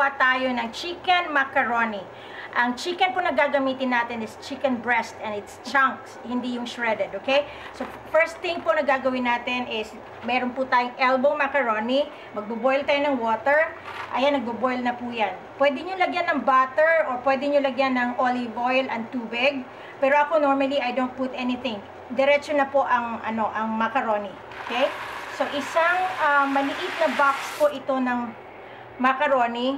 gagawa tayo ng chicken macaroni. Ang chicken po na gagamitin natin is chicken breast and it's chunks, hindi yung shredded, okay? So, first thing po na gagawin natin is, meron po tayong elbow macaroni. Magbo-boil tayo ng water. Ayan, nagbo-boil na po yan. Pwede nyo lagyan ng butter or pwede nyo lagyan ng olive oil and tubig. Pero ako, normally, I don't put anything. Diretso na po ang, ang macaroni, okay? So, isang maliit na box po ito ng macaroni.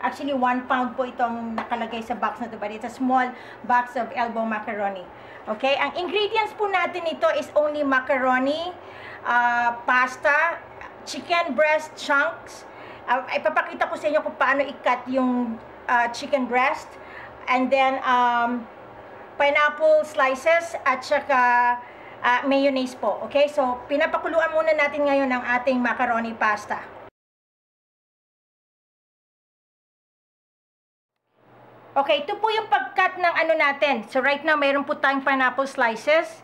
Actually, 1 pound po itong nakalagay sa box na ito, but it's a small box of elbow macaroni. Okay? Ang ingredients po natin ito is only macaroni, pasta, chicken breast chunks. Ipapakita ko sa inyo kung paano i-cut yung chicken breast. And then, pineapple slices at saka mayonnaise po. Okay? So, pinapakuluan muna natin ngayon ang ating macaroni pasta. Okay, ito po yung pag-cut ng natin. So, right now, mayroon po tayong pineapple slices.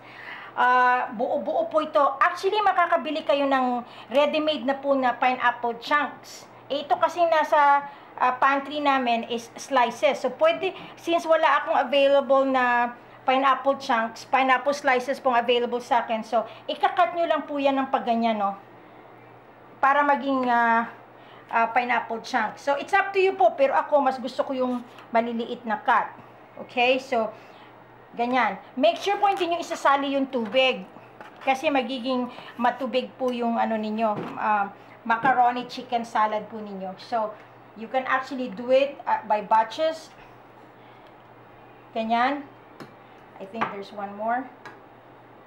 Buo-buo po ito. Actually, makakabili kayo ng ready-made na po na pineapple chunks. Ito kasi nasa pantry namin is slices. So, pwede, since wala akong available na pineapple chunks, pineapple slices pong available sa akin. So, ikakat nyo lang po yan ng pagganyan, no? Para maging pineapple chunks. So, it's up to you po. Pero ako, mas gusto ko yung maliliit na cut. Okay? So, ganyan. Make sure po hindi nyo isasali yung tubig. Kasi magiging matubig po yung ninyo. Macaroni chicken salad po ninyo. So, you can actually do it by batches. Ganyan. I think there's one more.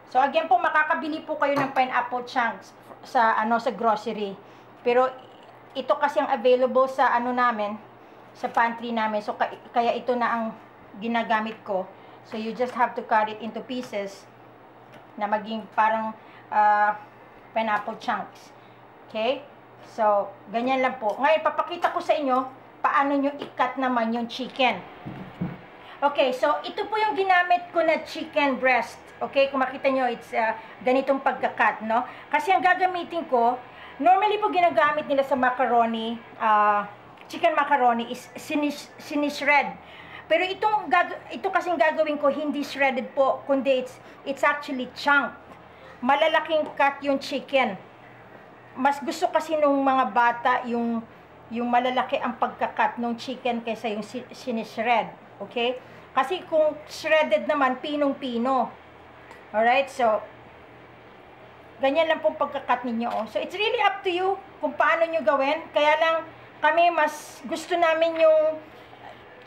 So, again po, makakabili po kayo ng pineapple chunks sa, sa grocery. Pero, ito kasi ang available sa namin, sa pantry namin. So, kaya ito na ang ginagamit ko. So, you just have to cut it into pieces na maging parang pineapple chunks. Okay? So, ganyan lang po. Ngayon, papakita ko sa inyo paano nyo i-cut naman yung chicken. Okay, so ito po yung ginamit ko na chicken breast. Okay, kung makita nyo, it's ganitong pagka-cut, no? Kasi ang gagamitin ko, normally po ginagamit nila sa macaroni, chicken macaroni is sinishred. Pero ito kasing gagawin ko, hindi shredded po, kundi it's actually chunk. Malalaking cut yung chicken. Mas gusto kasi nung mga bata yung malalaki ang pagka-cut ng chicken kaysa yung sinishred. Okay? Kasi kung shredded naman, pinong-pino. Alright, so ganyan lang po pagka-cut ninyo. Oh. So, it's really up to you kung paano nyo gawin. Kaya lang, kami mas gusto namin yung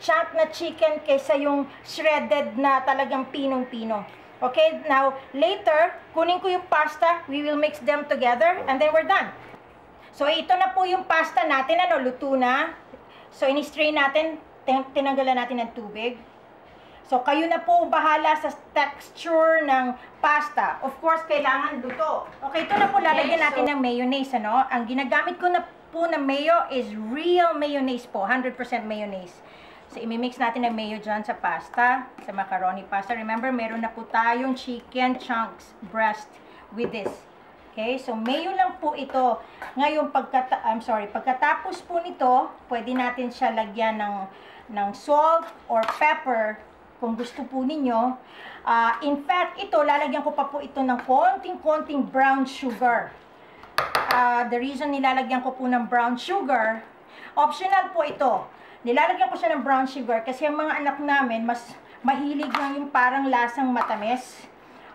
chunk na chicken kaysa yung shredded na talagang pinong-pino. Okay, now, later, kunin ko yung pasta. We will mix them together and then we're done. So, ito na po yung pasta natin. Luto na. So, ini-strain natin. Tinanggalan natin ng tubig. So, kayo na po bahala sa texture ng pasta. Of course, kailangan luto. Okay, ito na po lalagyan natin ng mayonnaise, Ang ginagamit ko na po na mayo is real mayonnaise po. 100% mayonnaise. So, imimix natin ng mayo dyan sa pasta, sa macaroni pasta. Remember, meron na po tayong chicken chunks breast with this. Okay, so mayo lang po ito. Ngayon, pagkatapos po nito, pwede natin siya lagyan ng salt or pepper kung gusto po ninyo. In fact, lalagyan ko pa po ito ng konting brown sugar. The reason nilalagyan ko po ng brown sugar, optional po ito. Nilalagyan ko siya ng brown sugar kasi ang mga anak namin, mas mahilig lang yung parang lasang matamis.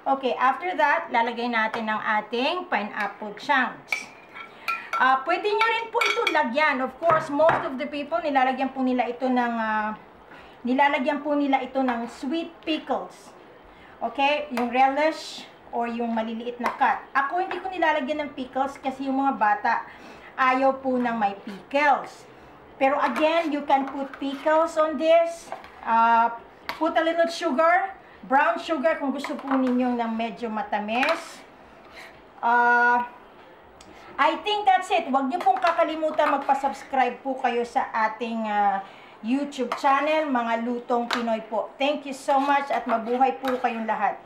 Okay, after that, lalagay natin ng ating pineapple chunks. Pwede nyo rin po ito lagyan. Of course, most of the people, nilalagyan po nila ito ng sweet pickles. Okay? Yung relish or yung maliliit na cut. Ako, hindi ko nilalagyan ng pickles kasi yung mga bata ayaw po ng may pickles. Pero again, you can put pickles on this. Put a little sugar. Brown sugar kung gusto po ninyong ng medyo matamis. I think that's it. Huwag niyo pong kakalimutan magpa-subscribe po kayo sa ating YouTube channel, Mga Lutong Pinoy po. Thank you so much at mabuhay po kayong lahat.